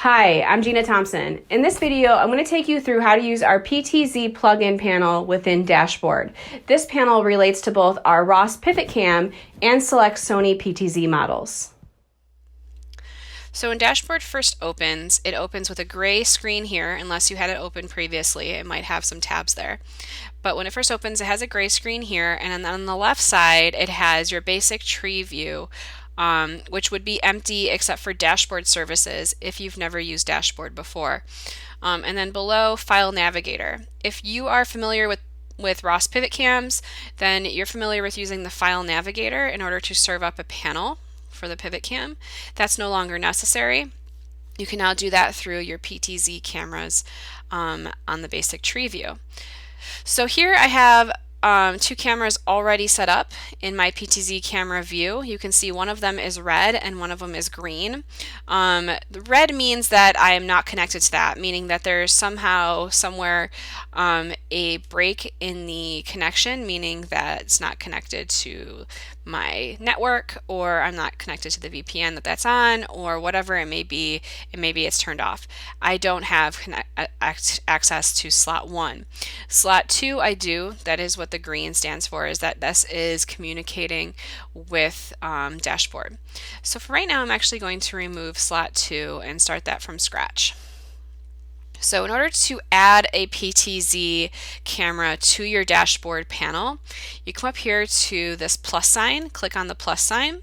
Hi, I'm Gina Thompson. In this video, I'm going to take you through how to use our PTZ plugin panel within Dashboard. This panel relates to both our Ross Pivot Cam and select Sony PTZ models. So when Dashboard first opens, it opens with a gray screen here, unless you had it open previously. It might have some tabs there. But when it first opens, it has a gray screen here, and then on the left side, it has your basic tree view, which would be empty except for Dashboard services if you've never used Dashboard before. And then below, File Navigator. If you are familiar with Ross Pivot Cams, then you're familiar with using the File Navigator in order to serve up a panel for the Pivot Cam. That's no longer necessary. You can now do that through your PTZ cameras on the basic tree view. So here I have two cameras already set up in my PTZ camera view. You can see one of them is red and one of them is green. The red means that I am not connected to that, meaning that there's somehow, somewhere, a break in the connection, meaning that it's not connected to my network, or I'm not connected to the VPN that's on, or whatever it may be, and maybe it's turned off. I don't have access to slot 1. Slot 2 I do. That is what the green stands for, is that this is communicating with Dashboard. So for right now, I'm actually going to remove slot 2 and start that from scratch. So in order to add a PTZ camera to your Dashboard panel, you come up here to this plus sign, click on the plus sign,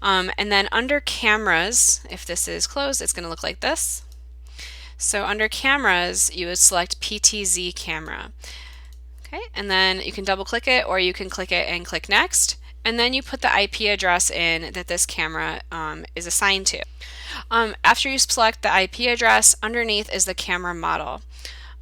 and then under cameras, if this is closed, it's going to look like this. So under cameras, you would select PTZ camera. Okay, and then you can double click it, or you can click it and click next, and then you put the IP address in that this camera is assigned to. After you select the IP address, underneath is the camera model.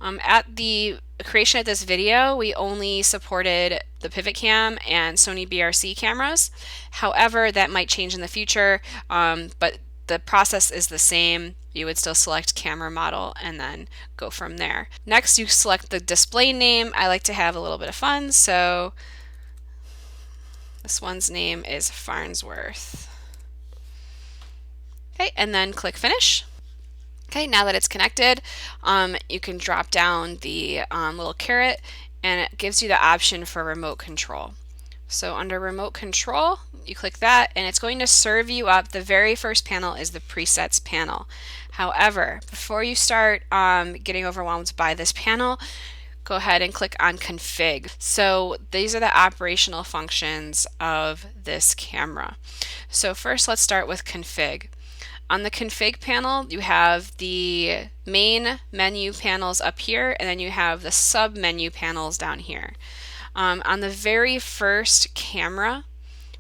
At the creation of this video, we only supported the Pivot Cam and Sony BRC cameras. However, that might change in the future, but the process is the same. You would still select camera model and then go from there. Next, you select the display name. I like to have a little bit of fun, so this one's name is Farnsworth. Okay, and then click Finish. Okay, now that it's connected, you can drop down the little caret, and it gives you the option for remote control. So under remote control, you click that, and it's going to serve you up. The very first panel is the presets panel. However, before you start getting overwhelmed by this panel, go ahead and click on config. So these are the operational functions of this camera. So first, let's start with config. On the config panel, you have the main menu panels up here, and then you have the sub menu panels down here. On the very first camera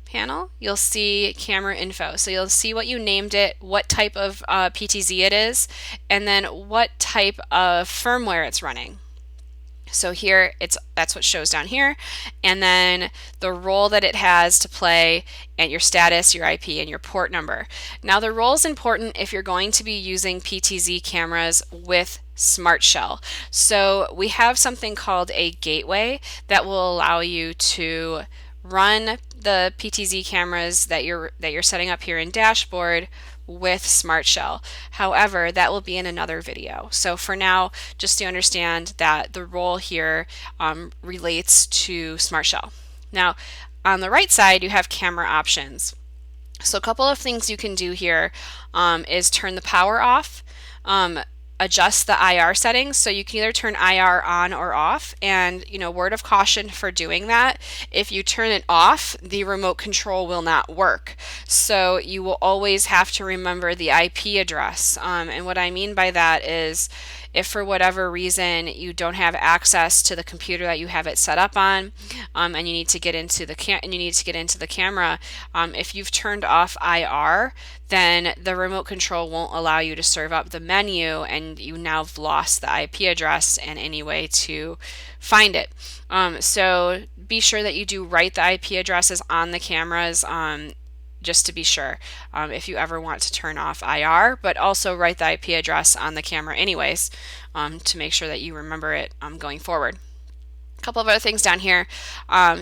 panel, you'll see camera info. So you'll see what you named it, what type of PTZ it is, and then what type of firmware it's running. So here, that's what shows down here, and then the role that it has to play, and your status, your IP, and your port number. Now the role is important if you're going to be using PTZ cameras with Smart Shell. So we have something called a gateway that will allow you to run the PTZ cameras that you're setting up here in Dashboard with Smart Shell. However, that will be in another video. So for now, just to understand that the role here relates to Smart Shell. Now, on the right side, you have camera options. So a couple of things you can do here is turn the power off, adjust the IR settings. So you can either turn IR on or off, and word of caution for doing that, if you turn it off, the remote control will not work. So you will always have to remember the IP address. And what I mean by that is, if for whatever reason you don't have access to the computer that you have it set up on, and you need to get into the camera, if you've turned off IR, then the remote control won't allow you to serve up the menu, and you now have lost the IP address and any way to find it. So be sure that you do write the IP addresses on the cameras, just to be sure, if you ever want to turn off IR, but also write the IP address on the camera anyways, to make sure that you remember it going forward. A couple of other things down here,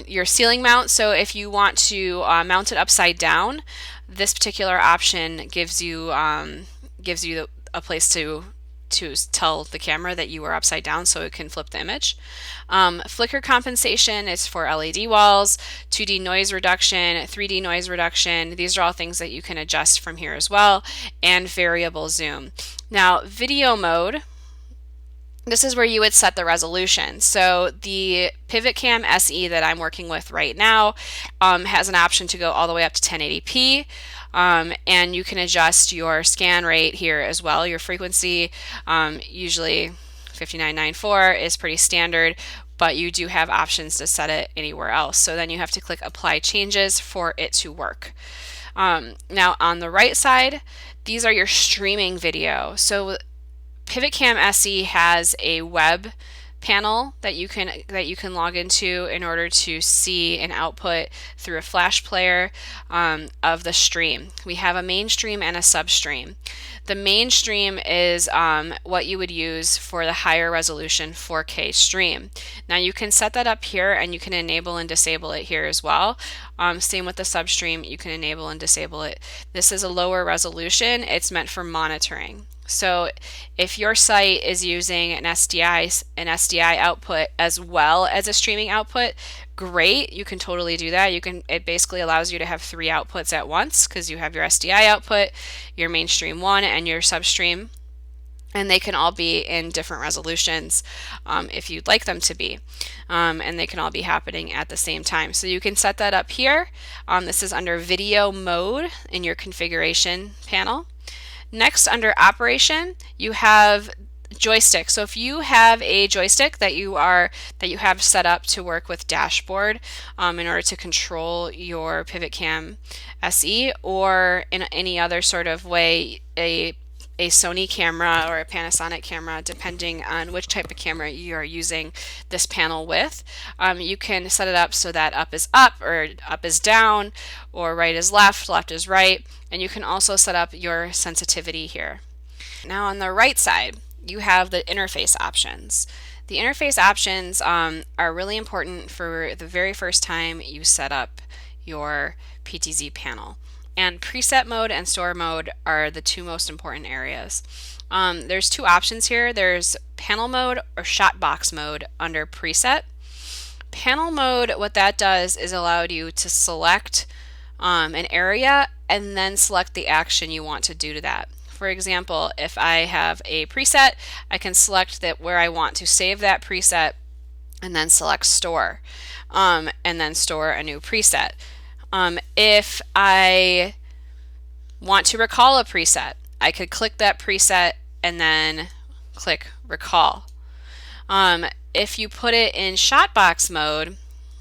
your ceiling mount. So if you want to mount it upside down, this particular option gives you a place to tell the camera that you are upside down so it can flip the image. Flicker compensation is for LED walls, 2D noise reduction, 3D noise reduction. These are all things that you can adjust from here as well, and variable zoom. Now, video mode, this is where you would set the resolution. So the PivotCam SE that I'm working with right now has an option to go all the way up to 1080p. And you can adjust your scan rate here as well. Your frequency, usually 5994 is pretty standard, but you do have options to set it anywhere else. So then you have to click apply changes for it to work. Now on the right side, these are your streaming video. So PivotCam SE has a web panel that you can log into in order to see an output through a flash player of the stream. We have a main stream and a substream. The main stream is what you would use for the higher resolution 4K stream. Now you can set that up here, and you can enable and disable it here as well. Same with the substream, you can enable and disable it. This is a lower resolution. It's meant for monitoring. So if your site is using an SDI output as well as a streaming output, great, you can totally do that. It basically allows you to have 3 outputs at once, because you have your SDI output, your mainstream one, and your substream, and they can all be in different resolutions if you'd like them to be, and they can all be happening at the same time. So you can set that up here. This is under video mode in your configuration panel. Next, under operation, you have joystick. So if you have a joystick that you have set up to work with dashboard in order to control your PivotCam SE, or in any other sort of way, a Sony camera or a Panasonic camera, depending on which type of camera you are using this panel with, you can set it up so that up is up, or up is down, or right is left, left is right, and you can also set up your sensitivity here. Now on the right side, you have the interface options. The interface options are really important for the very first time you set up your PTZ panel. And preset mode and store mode are the 2 most important areas. There's 2 options here. There's panel mode or shot box mode under preset. Panel mode, what that does is allow you to select an area and then select the action you want to do to that. For example, if I have a preset, I can select that where I want to save that preset, and then select store, and then store a new preset. If I want to recall a preset, I could click that preset and then click recall. If you put it in shotbox mode,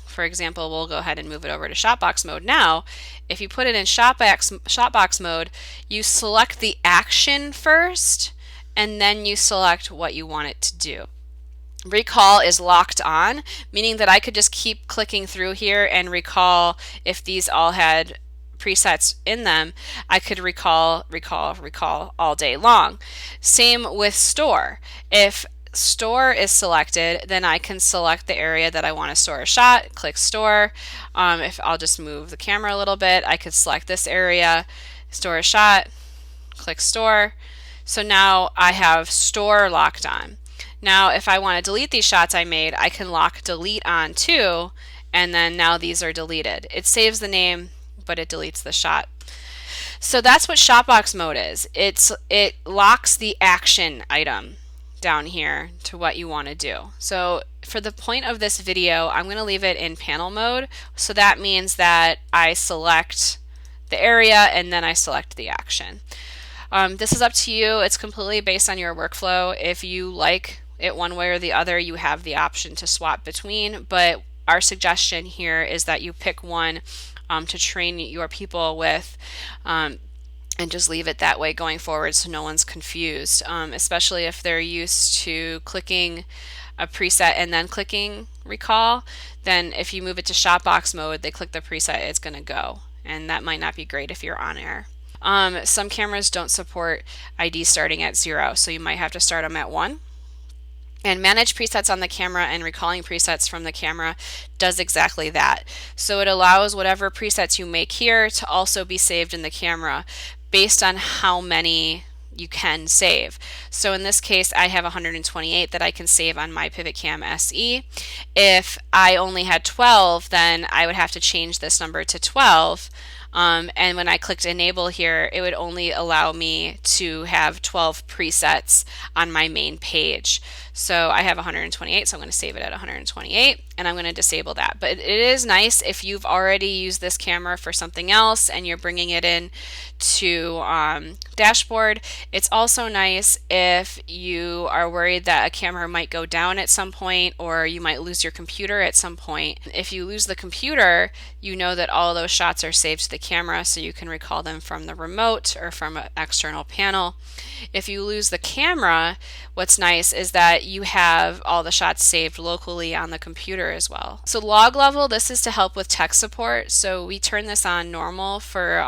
for example, we'll go ahead and move it over to shotbox mode now. If you put it in shotbox mode, you select the action first, and then you select what you want it to do. Recall is locked on, meaning that I could just keep clicking through here and recall. If these all had presets in them, I could recall all day long. Same with store. If store is selected, then I can select the area that I want to store a shot, click store. If I'll just move the camera a little bit, I could select this area, store a shot, click store. So now I have store locked on. Now if I want to delete these shots I made, I can lock delete on too, and then now these are deleted. It saves the name, but it deletes the shot. So that's what shotbox mode is. It locks the action item down here to what you want to do. So for the point of this video, I'm going to leave it in panel mode. So that means that I select the area and then I select the action. This is up to you. It's completely based on your workflow. If you like it one way or the other, you have the option to swap between, but our suggestion here is that you pick one to train your people with, and just leave it that way going forward so no one's confused, especially if they're used to clicking a preset and then clicking recall. Then if you move it to shotbox mode, they click the preset, it's going to go, and that might not be great if you're on air. Some cameras don't support ID starting at 0, so you might have to start them at 1. And manage presets on the camera and recalling presets from the camera does exactly that. So it allows whatever presets you make here to also be saved in the camera based on how many you can save. So in this case, I have 128 that I can save on my PivotCam SE. If I only had 12, then I would have to change this number to 12. And when I clicked enable here, it would only allow me to have 12 presets on my main page. So I have 128, so I'm going to save it at 128, and I'm going to disable that. But it is nice if you've already used this camera for something else and you're bringing it in to dashboard. It's also nice if you are worried that a camera might go down at some point, or you might lose your computer at some point. If you lose the computer, you know that all those shots are saved to the camera, so you can recall them from the remote or from an external panel. If you lose the camera, what's nice is that you have all the shots saved locally on the computer as well. So log level, this is to help with tech support. So we turn this on normal for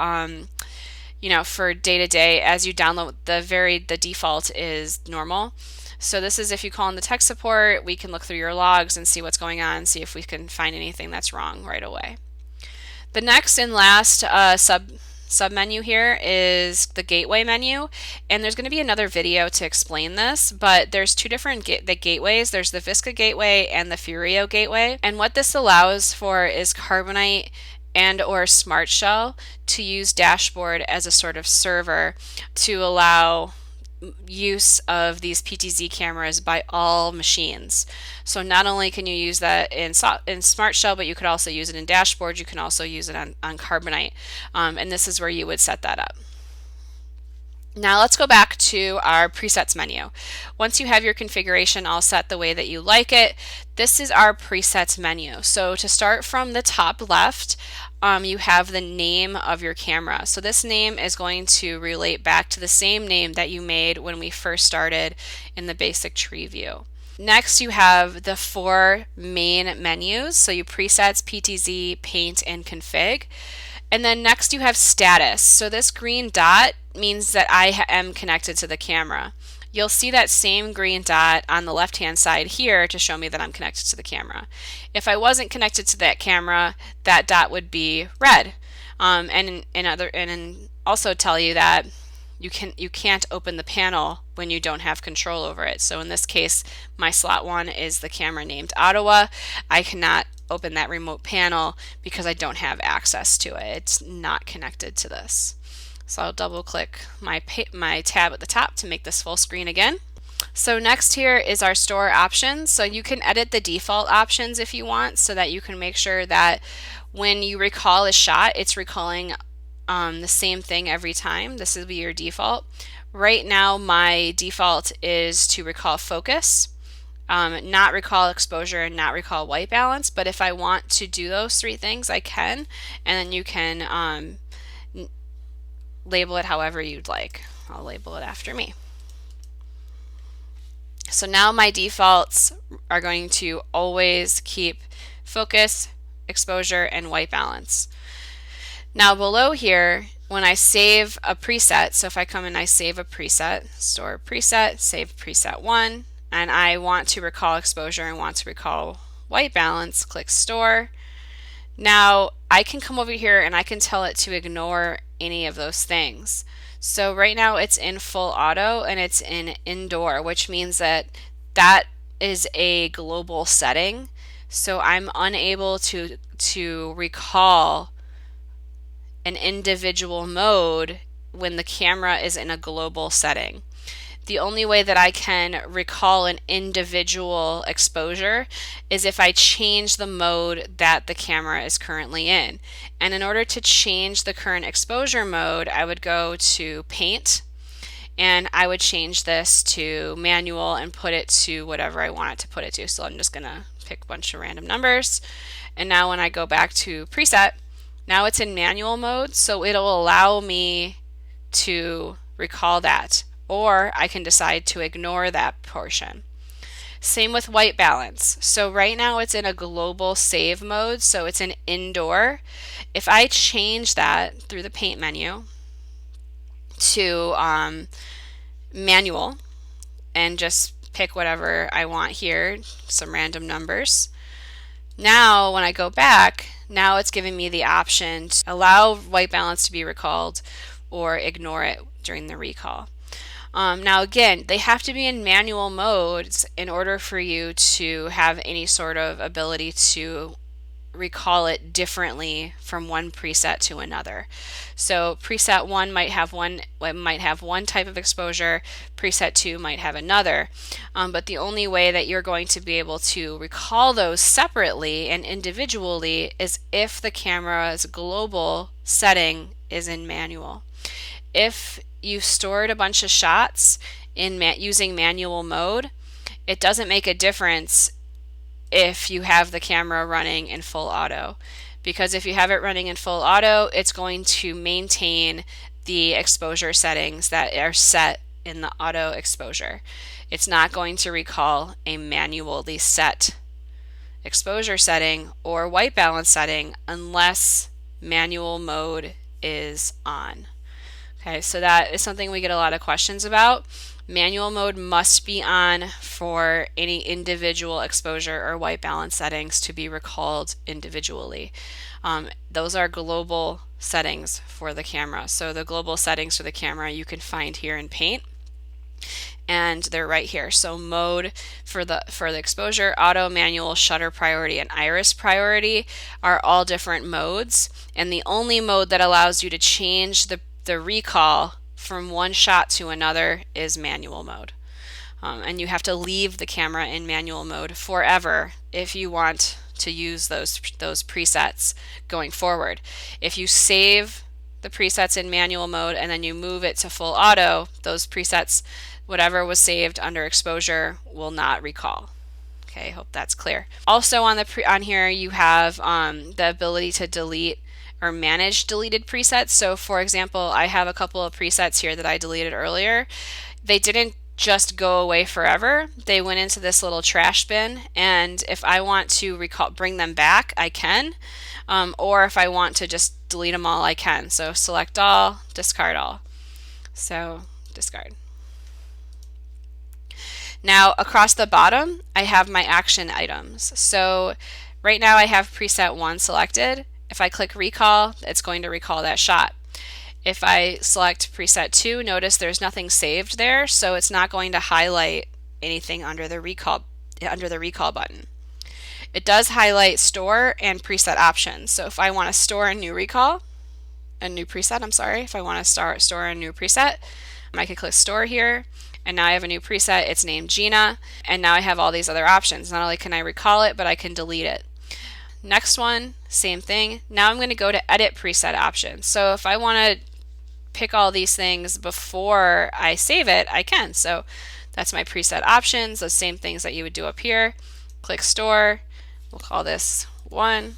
for day to day. As you download, the default is normal. So this is if you call in the tech support, we can look through your logs and see what's going on, see if we can find anything that's wrong right away. The next and last sub menu here is the gateway menu, and there's going to be another video to explain this, but there's two different gateways. There's the Visca gateway and the Furio gateway, and what this allows for is Carbonite and or Smart Shell to use dashboard as a sort of server to allow use of these PTZ cameras by all machines. So not only can you use that in Smart Shell, but you could also use it in dashboard. You can also use it on Carbonite, and this is where you would set that up. Now let's go back to our presets menu. Once you have your configuration all set the way that you like it, this is our presets menu. So to start from the top left, you have the name of your camera. So this name is going to relate back to the same name that you made when we first started in the basic tree view. Next, you have the four main menus. So you presets, PTZ, paint, and config. And then next you have status. So this green dot means that I am connected to the camera. You'll see that same green dot on the left hand side here to show me that I'm connected to the camera. If I wasn't connected to that camera, that dot would be red. And also tell you that you can't open the panel when you don't have control over it. So in this case, my slot 1 is the camera named Ottawa. I cannot open that remote panel because I don't have access to it. It's not connected to this. So I'll double click my tab at the top to make this full screen again. So next here is our store options. So you can edit the default options if you want, so that you can make sure that when you recall a shot, it's recalling the same thing every time. This will be your default. Right now my default is to recall focus, not recall exposure, and not recall white balance. But if I want to do those three things, I can, and then you can label it however you'd like. I'll label it after me. So now my defaults are going to always keep focus, exposure, and white balance. Now below here, when I save a preset, so if I come and I save a preset, store preset, save preset 1, and I want to recall exposure and want to recall white balance, click store. Now I can come over here and I can tell it to ignore any of those things. So right now it's in full auto and it's in indoor, which means that that is a global setting. So I'm unable to recall an individual mode when the camera is in a global setting. The only way that I can recall an individual exposure is if I change the mode that the camera is currently in. And in order to change the current exposure mode, I would go to Paint, and I would change this to manual and put it to whatever I want it to put it to. So I'm just going to pick a bunch of random numbers. And now when I go back to preset, now it's in manual mode, so it'll allow me to recall that. Or I can decide to ignore that portion. Same with white balance. So right now it's in a global save mode, so it's an indoor. If I change that through the paint menu to manual and just pick whatever I want here, some random numbers. Now when I go back, now it's giving me the option to allow white balance to be recalled or ignore it during the recall. Now again, they have to be in manual modes in order for you to have any sort of ability to recall it differently from one preset to another. So preset 1 might have one type of exposure, preset 2 might have another, but the only way that you're going to be able to recall those separately and individually is if the camera's global setting is in manual. If you stored a bunch of shots in using manual mode, it doesn't make a difference if you have the camera running in full auto, because if you have it running in full auto, it's going to maintain the exposure settings that are set in the auto exposure. It's not going to recall a manually set exposure setting or white balance setting unless manual mode is on. Okay, so that is something we get a lot of questions about. Manual mode must be on for any individual exposure or white balance settings to be recalled individually. Those are global settings for the camera. So the global settings for the camera you can find here in Paint, and they're right here. So mode for the exposure, auto, manual, shutter priority, and iris priority are all different modes, and the only mode that allows you to change the recall from one shot to another is manual mode. And you have to leave the camera in manual mode forever if you want to use those presets going forward. If you save the presets in manual mode and then you move it to full auto, those presets, whatever was saved under exposure, will not recall. Okay, hope that's clear. Also on here you have the ability to delete or manage deleted presets. So for example, I have a couple of presets here that I deleted earlier. They didn't just go away forever. They went into this little trash bin, and if I want to bring them back, I can, or if I want to just delete them all, I can. So select all, discard all. So discard. Now across the bottom, I have my action items. So right now I have preset 1 selected. If I click recall, it's going to recall that shot. If I select preset 2, notice there's nothing saved there, so it's not going to highlight anything under the recall button. It does highlight store and preset options. So if I want to store a new preset, if I want to store a new preset, I can click store here, and now I have a new preset. It's named Gina, and now I have all these other options. Not only can I recall it, but I can delete it. Next one, same thing. Now I'm going to go to edit preset options. So if I want to pick all these things before I save it, I can. So that's my preset options, those same things that you would do up here. Click store, we'll call this 1.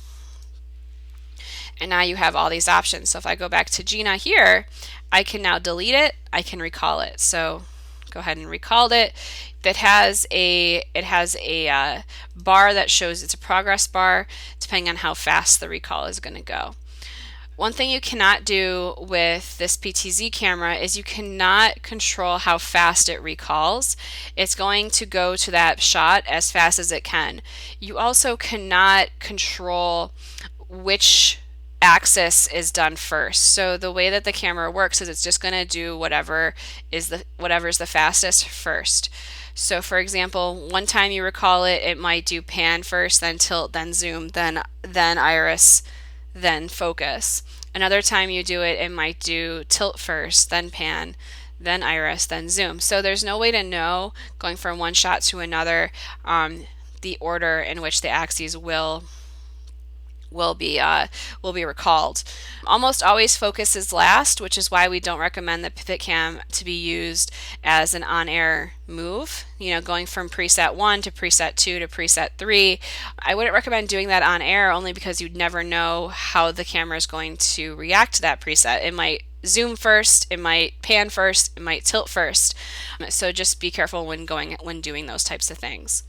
And now you have all these options. So if I go back to Gina here, I can now delete it, I can recall it. So go ahead and recall it. It has a bar that shows, it's a progress bar depending on how fast the recall is going to go. One thing you cannot do with this PTZ camera is you cannot control how fast it recalls. It's going to go to that shot as fast as it can. You also cannot control which axis is done first. So the way that the camera works is it's just going to do whatever's the fastest first. So for example, one time you recall it, it might do pan first, then tilt, then zoom, then iris, then focus. Another time you do it, it might do tilt first, then pan, then iris, then zoom. So there's no way to know, going from one shot to another, the order in which the axes will be recalled. Almost always focus is last, which is why we don't recommend the pivot cam to be used as an on-air move. You know, going from preset 1 to preset 2 to preset 3. I wouldn't recommend doing that on air only because you'd never know how the camera is going to react to that preset. It might zoom first, it might pan first, it might tilt first. So just be careful when doing those types of things.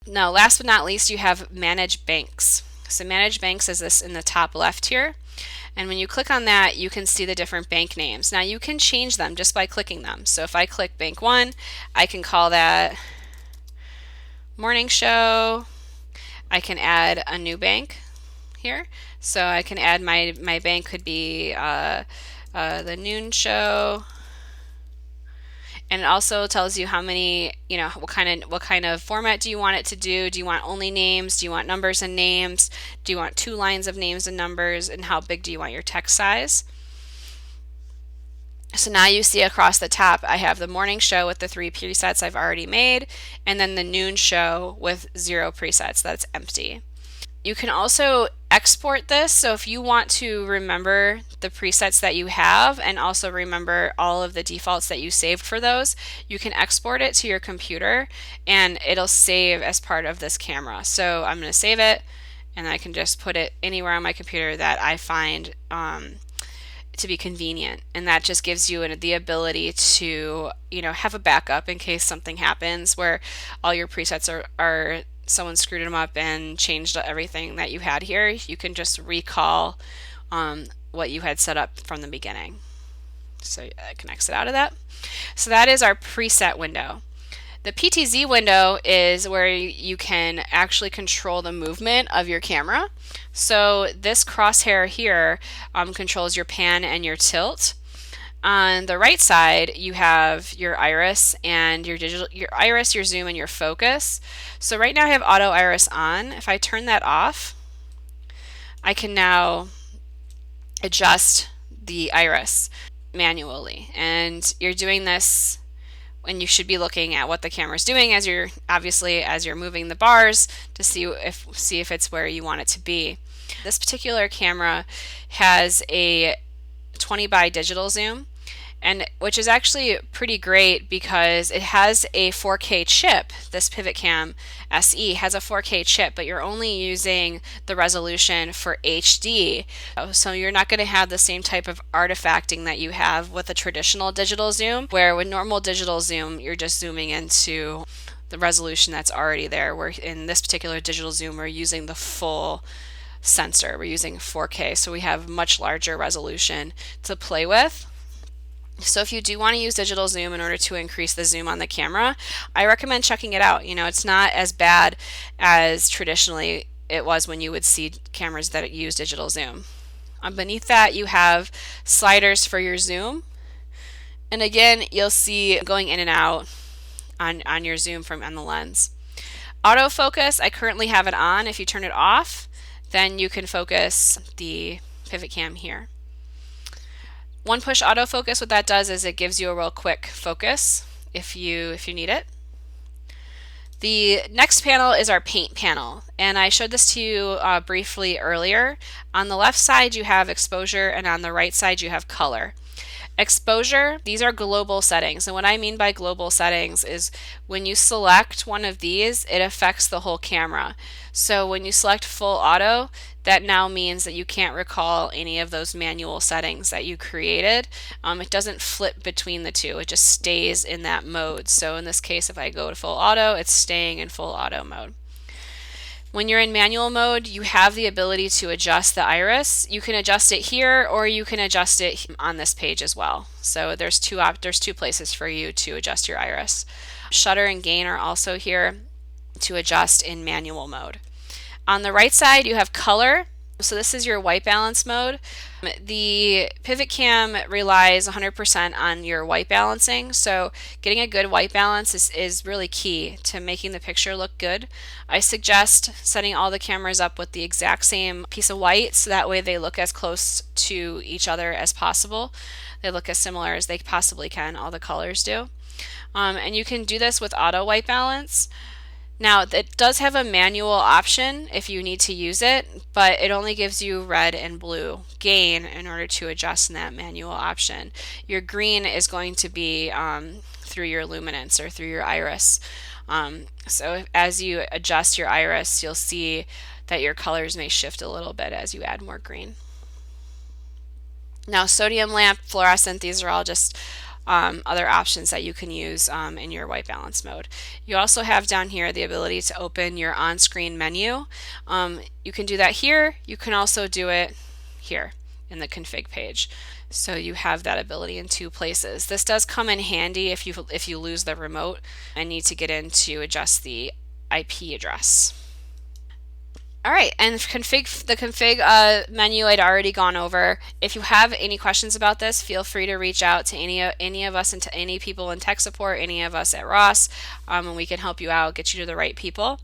Now, last but not least, you have manage banks. So manage banks is this in the top left here, and when you click on that, you can see the different bank names. Now you can change them just by clicking them. So if I click bank 1, I can call that morning show. I can add a new bank here. So I can add my bank could be the noon show, And it also tells you how many, what kind of format do you want it to do? Do you want only names? Do you want numbers and names? Do you want 2 lines of names and numbers? And how big do you want your text size? So now you see across the top, I have the morning show with the 3 presets I've already made, and then the noon show with 0 presets, that's empty. You can also export this, so if you want to remember the presets that you have and also remember all of the defaults that you saved for those, you can export it to your computer and it'll save as part of this camera. So I'm going to save it, and I can just put it anywhere on my computer that I find to be convenient, and that just gives you the ability to have a backup in case something happens where all your presets are someone screwed them up and changed everything that you had here. You can just recall what you had set up from the beginning. So it can exit out of that. So that is our preset window. The PTZ window is where you can actually control the movement of your camera. So this crosshair here controls your pan and your tilt. On the right side, you have your iris and your iris, your zoom, and your focus. So right now I have auto iris on. If I turn that off, I can now adjust the iris manually. And you're doing this when you should be looking at what the camera's doing as you're moving the bars to see if it's where you want it to be. This particular camera has a 20 by digital zoom, and which is actually pretty great because it has a 4K chip. This PivotCam SE has a 4K chip, but you're only using the resolution for HD. So you're not going to have the same type of artifacting that you have with a traditional digital zoom, where with normal digital zoom, you're just zooming into the resolution that's already there, where in this particular digital zoom, we're using the full sensor. We're using 4K, so we have much larger resolution to play with. So if you do want to use digital zoom in order to increase the zoom on the camera, I recommend checking it out. It's not as bad as traditionally it was when you would see cameras that use digital zoom. Beneath that, you have sliders for your zoom. And again, you'll see going in and out on your zoom on the lens. Autofocus, I currently have it on. If you turn it off, then you can focus the PivotCam here. One push autofocus, what that does is it gives you a real quick focus if you need it. The next panel is our paint panel, and I showed this to you briefly earlier. On the left side you have exposure, and on the right side you have color. Exposure, these are global settings, and what I mean by global settings is when you select one of these, it affects the whole camera. So when you select full auto, that now means that you can't recall any of those manual settings that you created. It doesn't flip between the two, it just stays in that mode. So in this case, if I go to full auto, it's staying in full auto mode. When you're in manual mode, you have the ability to adjust the iris. You can adjust it here, or you can adjust it on this page as well. So there's two places for you to adjust your iris. Shutter and gain are also here to adjust in manual mode. On the right side, you have color. So this is your white balance mode. The PivotCam relies 100% on your white balancing, so getting a good white balance is really key to making the picture look good. I suggest setting all the cameras up with the exact same piece of white, so that way they look as close to each other as possible. They look as similar as they possibly can, all the colors do. And you can do this with auto white balance. Now, it does have a manual option if you need to use it, but it only gives you red and blue gain in order to adjust in that manual option. Your green is going to be through your luminance or through your iris. So as you adjust your iris, you'll see that your colors may shift a little bit as you add more green. Now, sodium lamp, fluorescent, these are all just other options that you can use in your white balance mode. You also have down here the ability to open your on-screen menu. You can do that here. You can also do it here in the config page. So you have that ability in 2 places. This does come in handy if you lose the remote and need to get in to adjust the IP address. All right, and the config menu I'd already gone over. If you have any questions about this, feel free to reach out to any of us and to any people in tech support, any of us at Ross, and we can help you out, get you to the right people.